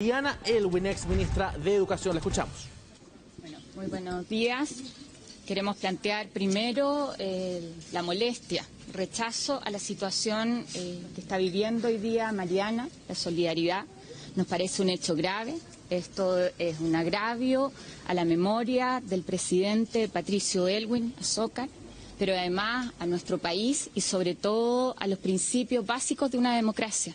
Mariana Aylwin, ex ministra de Educación. La escuchamos. Bueno, muy buenos días. Queremos plantear primero la molestia, rechazo a la situación que está viviendo hoy día Mariana, la solidaridad. Nos parece un hecho grave. Esto es un agravio a la memoria del presidente Patricio Aylwin Azócar, pero además a nuestro país y sobre todo a los principios básicos de una democracia.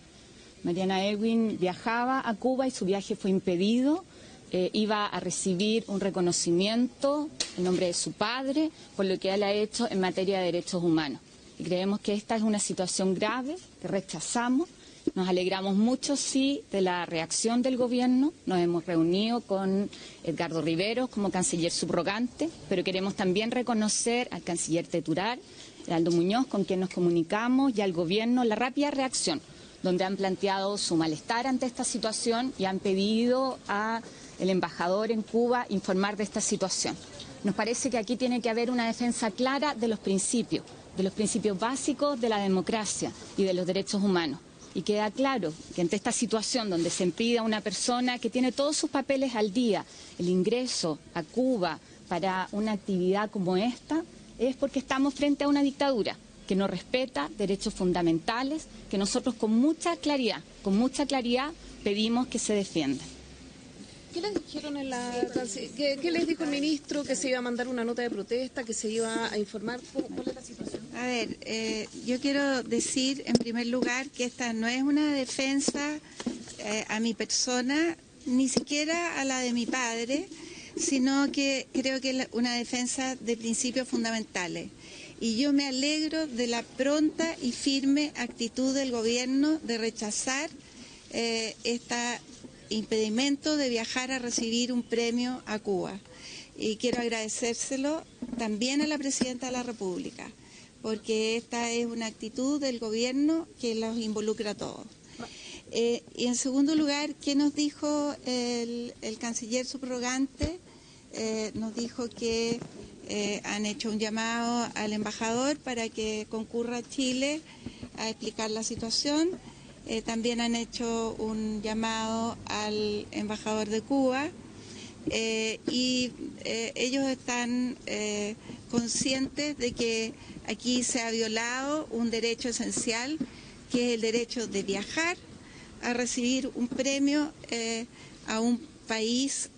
Mariana Aylwin viajaba a Cuba y su viaje fue impedido. Iba a recibir un reconocimiento en nombre de su padre por lo que él ha hecho en materia de derechos humanos. Y creemos que esta es una situación grave que rechazamos. Nos alegramos mucho, sí, de la reacción del gobierno. Nos hemos reunido con Edgardo Riveros como canciller subrogante, pero queremos también reconocer al canciller titular, Heraldo Muñoz, con quien nos comunicamos, y al gobierno la rápida reacción, donde han planteado su malestar ante esta situación y han pedido al embajador en Cuba informar de esta situación. Nos parece que aquí tiene que haber una defensa clara de los principios básicos de la democracia y de los derechos humanos. Y queda claro que ante esta situación donde se impide a una persona que tiene todos sus papeles al día el ingreso a Cuba para una actividad como esta, es porque estamos frente a una dictadura que no respeta derechos fundamentales, que nosotros con mucha claridad pedimos que se defiendan. ¿Qué les dijeron ¿Qué les dijo el ministro? ¿Que se iba a mandar una nota de protesta? ¿Que se iba a informar? ¿Cuál es la situación? A ver, yo quiero decir en primer lugar que esta no es una defensa a mi persona, ni siquiera a la de mi padre, sino que creo que es una defensa de principios fundamentales. Y yo me alegro de la pronta y firme actitud del gobierno de rechazar este impedimento de viajar a recibir un premio a Cuba. Y quiero agradecérselo también a la Presidenta de la República, porque esta es una actitud del gobierno que los involucra a todos. Y en segundo lugar, ¿qué nos dijo el canciller subrogante? Nos dijo que han hecho un llamado al embajador para que concurra a Chile a explicar la situación. También han hecho un llamado al embajador de Cuba y ellos están conscientes de que aquí se ha violado un derecho esencial, que es el derecho de viajar a recibir un premio a un país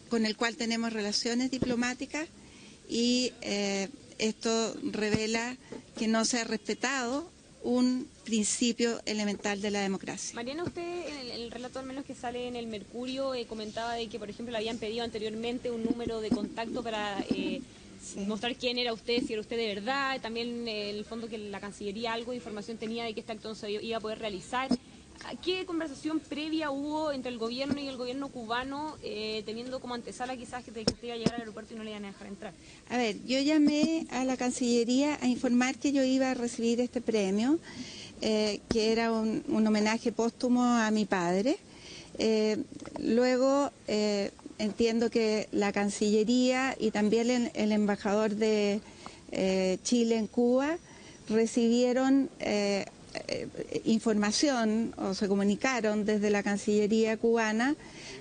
con el cual tenemos relaciones diplomáticas, y esto revela que no se ha respetado un principio elemental de la democracia. Mariana, usted en el relato al menos que sale en el Mercurio comentaba de que, por ejemplo, le habían pedido anteriormente un número de contacto para mostrar quién era usted, si era usted de verdad, también en el fondo que la Cancillería algo de información tenía de que este acto no se iba a poder realizar. ¿Qué conversación previa hubo entre el gobierno y el gobierno cubano, teniendo como antesala quizás de que usted iba a llegar al aeropuerto y no le iban a dejar entrar? A ver, yo llamé a la Cancillería a informar que yo iba a recibir este premio, que era un homenaje póstumo a mi padre. Luego entiendo que la Cancillería y también el embajador de Chile en Cuba recibieron información, o se comunicaron desde la Cancillería cubana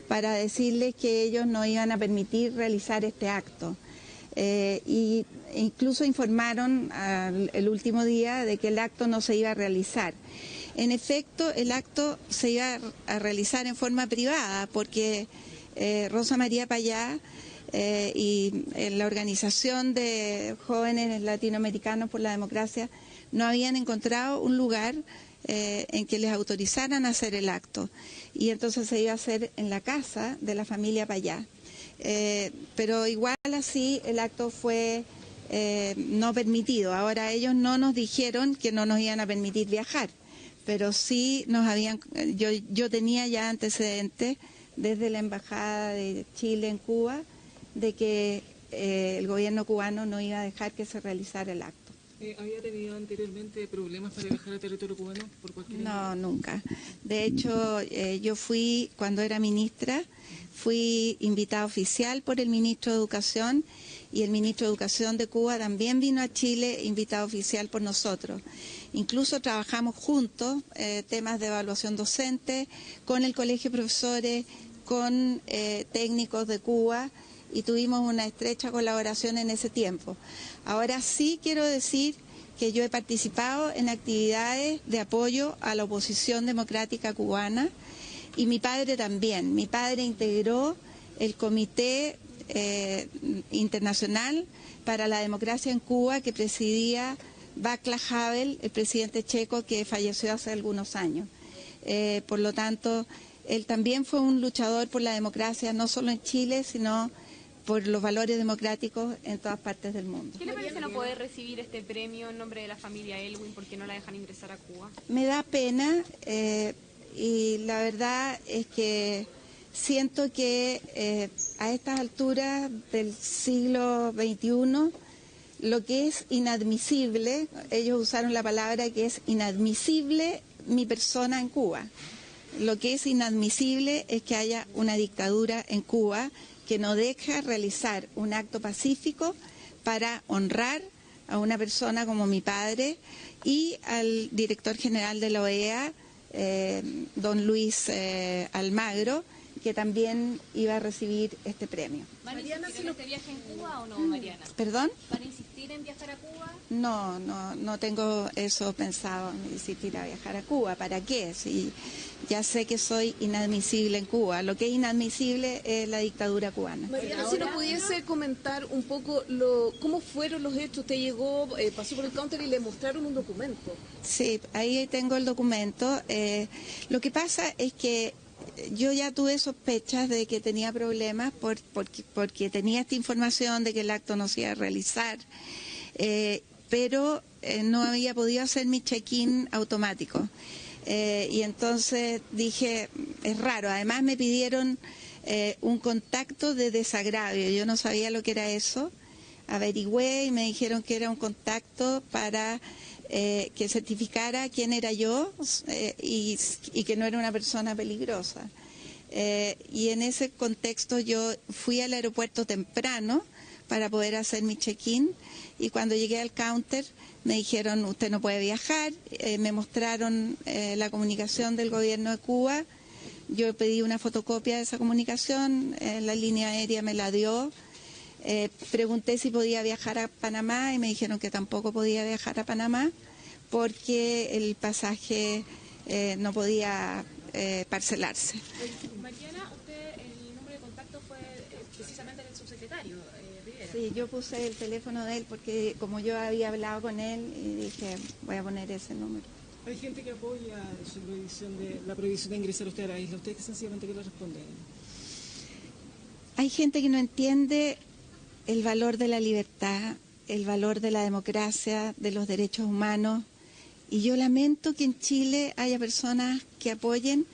para decirles que ellos no iban a permitir realizar este acto. Y incluso informaron el último día de que el acto no se iba a realizar. En efecto, el acto se iba a realizar en forma privada, porque Rosa María Payá y la Organización de Jóvenes Latinoamericanos por la Democracia no habían encontrado un lugar en que les autorizaran a hacer el acto, y entonces se iba a hacer en la casa de la familia Payá. Pero igual así el acto fue no permitido. Ahora ellos no nos dijeron que no nos iban a permitir viajar, pero sí nos habían, yo tenía ya antecedentes desde la Embajada de Chile en Cuba de que el gobierno cubano no iba a dejar que se realizara el acto. ¿Había tenido anteriormente problemas para viajar a territorio cubano por cualquier No, nunca. De hecho, yo fui, cuando era ministra, fui invitada oficial por el ministro de Educación, y el ministro de Educación de Cuba también vino a Chile, invitado oficial por nosotros. Incluso trabajamos juntos temas de evaluación docente con el Colegio de Profesores, con técnicos de Cuba, y tuvimos una estrecha colaboración en ese tiempo. Ahora sí quiero decir que yo he participado en actividades de apoyo a la oposición democrática cubana, y mi padre también. Mi padre integró el Comité Internacional para la Democracia en Cuba, que presidía Václav Havel, el presidente checo que falleció hace algunos años. Por lo tanto, él también fue un luchador por la democracia, no solo en Chile, sino por los valores democráticos en todas partes del mundo. ¿Qué le parece no poder recibir este premio en nombre de la familia Aylwin porque no la dejan ingresar a Cuba? Me da pena y la verdad es que siento que a estas alturas del siglo XXI, lo que es inadmisible, ellos usaron la palabra que es inadmisible mi persona en Cuba. Lo que es inadmisible es que haya una dictadura en Cuba que no deja realizar un acto pacífico para honrar a una persona como mi padre y al director general de la OEA, don Luis Almagro, que también iba a recibir este premio. ¿Van a insistir en este viaje en Cuba o no, Mariana? ¿Perdón? ¿Van a insistir en viajar a Cuba? No tengo eso pensado, insistir a viajar a Cuba. ¿Para qué? Si ya sé que soy inadmisible en Cuba. Lo que es inadmisible es la dictadura cubana. Mariana, si nos pudiese comentar un poco cómo fueron los hechos. Usted llegó, pasó por el counter y le mostraron un documento. Sí, ahí tengo el documento. Lo que pasa es que yo ya tuve sospechas de que tenía problemas porque tenía esta información de que el acto no se iba a realizar, pero no había podido hacer mi check-in automático. Y entonces dije, es raro. Además me pidieron un contacto de desagravio. Yo no sabía lo que era eso. Averigüé y me dijeron que era un contacto para que certificara quién era yo y que no era una persona peligrosa. Y en ese contexto yo fui al aeropuerto temprano para poder hacer mi check-in, y cuando llegué al counter me dijeron, usted no puede viajar. Me mostraron la comunicación del gobierno de Cuba. Yo pedí una fotocopia de esa comunicación, la línea aérea me la dio. Pregunté si podía viajar a Panamá y me dijeron que tampoco podía viajar a Panamá porque el pasaje no podía parcelarse. Mariana, usted, el número de contacto fue precisamente del subsecretario Rivera. Sí, yo puse el teléfono de él porque como yo había hablado con él y dije, voy a poner ese número. Hay gente que apoya la prohibición de ingresar usted a la isla. ¿Usted sencillamente qué le responde? Hay gente que no entiende el valor de la libertad, el valor de la democracia, de los derechos humanos, y yo lamento que en Chile haya personas que apoyen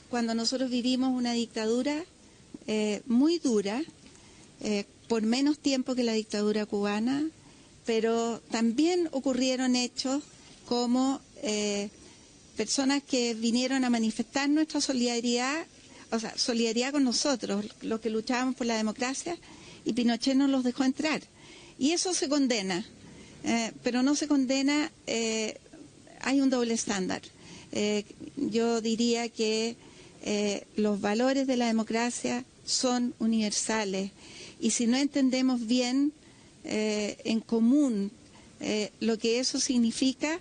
cuando nosotros vivimos una dictadura muy dura, por menos tiempo que la dictadura cubana, pero también ocurrieron hechos como personas que vinieron a manifestar nuestra solidaridad, o sea, solidaridad con nosotros, los que luchábamos por la democracia, y Pinochet no los dejó entrar. Y eso se condena, pero no se condena, hay un doble estándar. Yo diría que los valores de la democracia son universales, y si no entendemos bien en común lo que eso significa,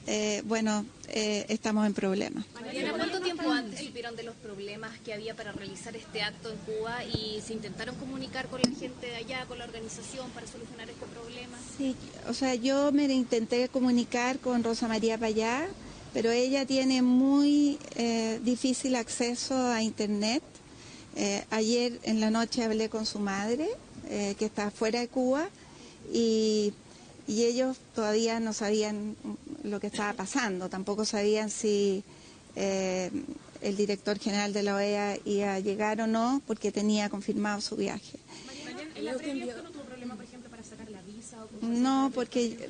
estamos en problemas. Mariana, ¿cuánto tiempo antes supieron de los problemas que había para realizar este acto en Cuba y se intentaron comunicar con la gente de allá, con la organización, para solucionar este problema? Sí, o sea, yo me intenté comunicar con Rosa María Payá, pero ella tiene muy difícil acceso a Internet. Ayer en la noche hablé con su madre, que está fuera de Cuba, y ellos todavía no sabían lo que estaba pasando, tampoco sabían si el director general de la OEA iba a llegar o no, porque tenía confirmado su viaje. Mariana, ¿en la previa usted no tuvo problema, por ejemplo, para sacar la visa o cosas No, así? porque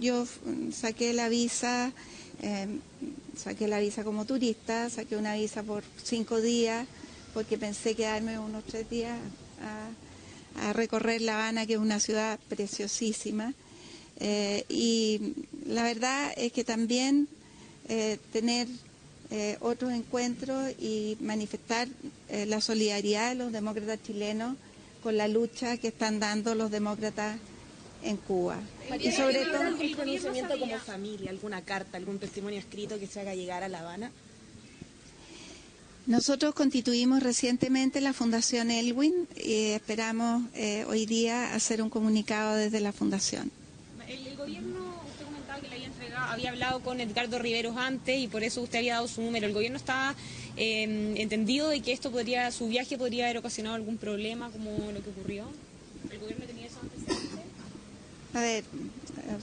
yo saqué la visa como turista, saqué una visa por 5 días, porque pensé quedarme unos 3 días a recorrer La Habana, que es una ciudad preciosísima. Y la verdad es que también tener otros encuentros y manifestar la solidaridad de los demócratas chilenos con la lucha que están dando los demócratas en Cuba. Y sobre todo algún pronunciamiento como familia, alguna carta, algún testimonio escrito que se haga llegar a La Habana. Nosotros constituimos recientemente la Fundación Elwin y esperamos hoy día hacer un comunicado desde la Fundación. El gobierno, usted comentaba que le había hablado con Edgardo Riveros antes y por eso usted había dado su número. ¿El gobierno estaba entendido de que su viaje podría haber ocasionado algún problema como lo que ocurrió? ¿El gobierno tenía esos antecedentes? A ver,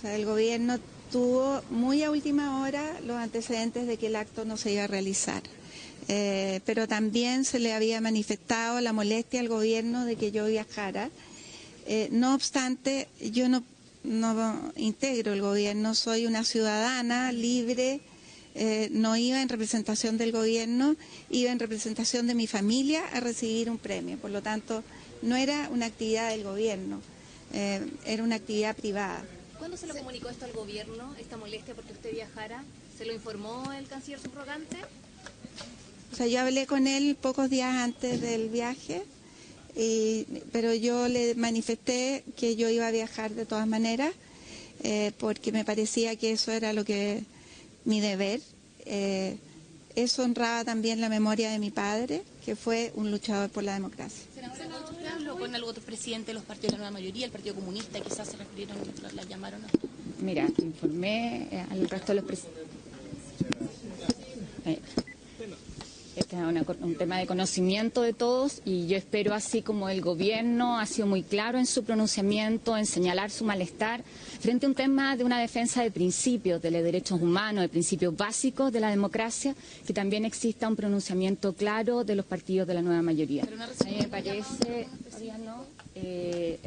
el gobierno tuvo muy a última hora los antecedentes de que el acto no se iba a realizar. Pero también se le había manifestado la molestia al gobierno de que yo viajara. No obstante, yo no integro el gobierno, soy una ciudadana libre, no iba en representación del gobierno, iba en representación de mi familia a recibir un premio. Por lo tanto, no era una actividad del gobierno, era una actividad privada. ¿Cuándo se lo comunicó esto al gobierno, esta molestia porque usted viajara? ¿Se lo informó el canciller subrogante? O sea, yo hablé con él pocos días antes del viaje, pero yo le manifesté que yo iba a viajar de todas maneras, porque me parecía que eso era mi deber. Eso honraba también la memoria de mi padre, que fue un luchador por la democracia. Senadora, ¿usted habló con algún otro presidente de los partidos de la nueva mayoría, el Partido Comunista, quizás se refirieron, la llamaron? Mira, informé al resto de los presidentes. Este es un tema de conocimiento de todos y yo espero, así como el gobierno ha sido muy claro en su pronunciamiento, en señalar su malestar frente a un tema de una defensa de principios, de los derechos humanos, de principios básicos de la democracia, que también exista un pronunciamiento claro de los partidos de la nueva mayoría. A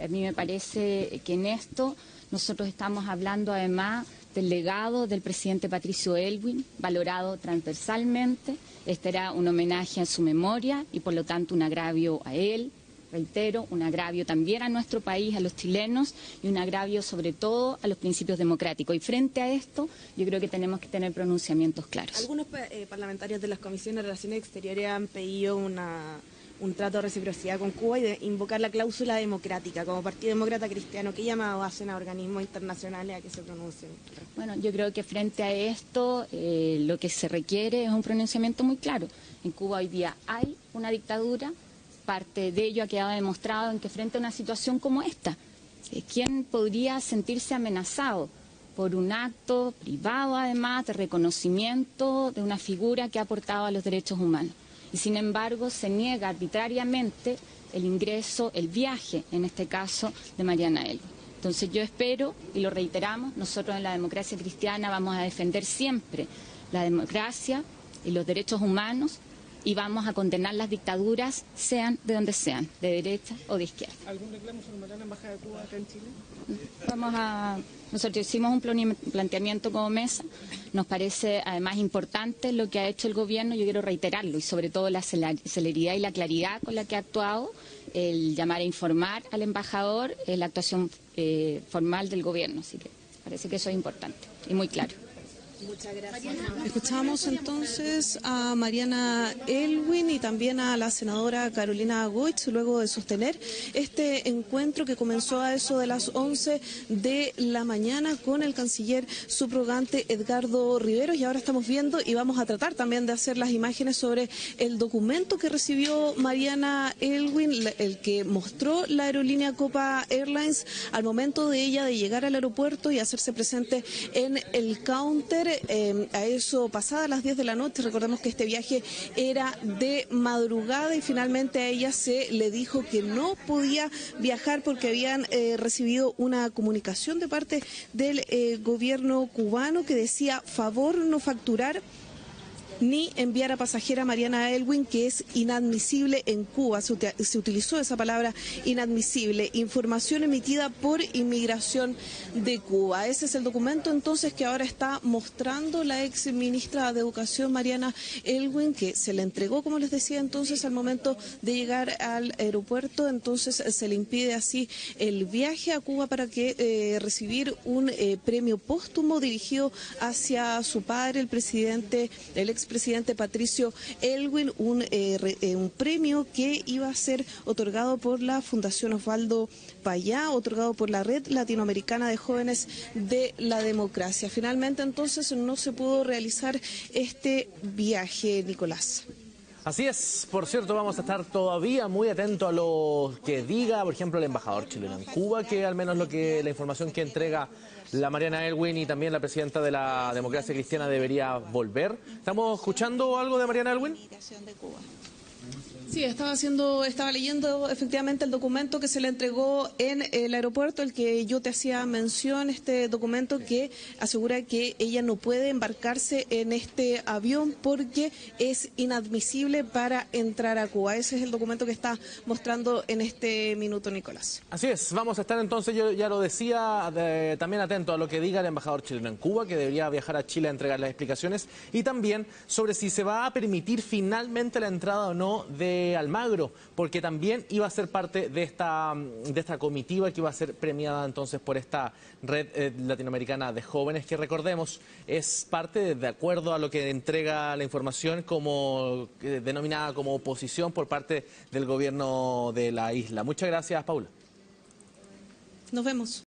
mí me parece que en esto nosotros estamos hablando además del legado del presidente Patricio Aylwin, valorado transversalmente. Este era un homenaje a su memoria y por lo tanto un agravio a él, reitero, un agravio también a nuestro país, a los chilenos, y un agravio sobre todo a los principios democráticos. Y frente a esto, yo creo que tenemos que tener pronunciamientos claros. Algunos parlamentarios de las comisiones de Relaciones Exteriores han pedido un trato de reciprocidad con Cuba y de invocar la cláusula democrática como Partido Demócrata Cristiano. ¿Qué llamado hacen a organismos internacionales a que se pronuncien? Bueno, yo creo que frente a esto lo que se requiere es un pronunciamiento muy claro. En Cuba hoy día hay una dictadura, parte de ello ha quedado demostrado en que frente a una situación como esta, ¿quién podría sentirse amenazado por un acto privado además de reconocimiento de una figura que ha aportado a los derechos humanos? Y sin embargo se niega arbitrariamente el ingreso, el viaje, en este caso, de Mariana Elwin. Entonces yo espero, y lo reiteramos, nosotros en la democracia cristiana vamos a defender siempre la democracia y los derechos humanos y vamos a condenar las dictaduras, sean de donde sean, de derecha o de izquierda. ¿Algún reclamo formulará la Embajada de Cuba acá en Chile? Nosotros hicimos un planteamiento como mesa, nos parece además importante lo que ha hecho el gobierno, yo quiero reiterarlo, y sobre todo la celeridad y la claridad con la que ha actuado, el llamar a informar al embajador, la actuación formal del gobierno, así que parece que eso es importante y muy claro. Muchas gracias. Escuchamos entonces a Mariana Elwin y también a la senadora Carolina Goich luego de sostener este encuentro que comenzó a eso de las 11 de la mañana con el canciller subrogante Edgardo Riveros, y ahora estamos viendo y vamos a tratar también de hacer las imágenes sobre el documento que recibió Mariana Elwin, el que mostró la aerolínea Copa Airlines al momento de ella de llegar al aeropuerto y hacerse presente en el counter. A eso pasada las 10 de la noche, recordemos que este viaje era de madrugada y finalmente a ella se le dijo que no podía viajar porque habían recibido una comunicación de parte del gobierno cubano que decía favor no facturar ni enviar a pasajera Mariana Elwin, que es inadmisible en Cuba. Se utilizó esa palabra, inadmisible. Información emitida por Inmigración de Cuba. Ese es el documento entonces que ahora está mostrando la ex ministra de Educación, Mariana Elwin, que se le entregó, como les decía entonces, al momento de llegar al aeropuerto. Entonces se le impide así el viaje a Cuba para que recibir un premio póstumo dirigido hacia su padre, el expresidente Patricio Elwin, un premio que iba a ser otorgado por la Fundación Osvaldo Payá, otorgado por la Red Latinoamericana de Jóvenes de la Democracia. Finalmente entonces no se pudo realizar este viaje, Nicolás. Así es, por cierto, vamos a estar todavía muy atentos a lo que diga, por ejemplo, el embajador chileno en Cuba, que al menos la información que entrega la Mariana Elwin y también la presidenta de la Democracia Cristiana debería volver. ¿Estamos escuchando algo de Mariana Elwin? Sí, estaba leyendo efectivamente el documento que se le entregó en el aeropuerto, el que yo te hacía mención, este documento que asegura que ella no puede embarcarse en este avión porque es inadmisible para entrar a Cuba. Ese es el documento que está mostrando en este minuto, Nicolás. Así es, vamos a estar entonces, yo ya lo decía, también atento a lo que diga el embajador chileno en Cuba, que debería viajar a Chile a entregar las explicaciones, y también sobre si se va a permitir finalmente la entrada o no de Almagro, porque también iba a ser parte de esta comitiva que iba a ser premiada entonces por esta red latinoamericana de jóvenes, que recordemos es parte de acuerdo a lo que entrega la información como denominada como oposición por parte del gobierno de la isla. Muchas gracias, Paula. Nos vemos.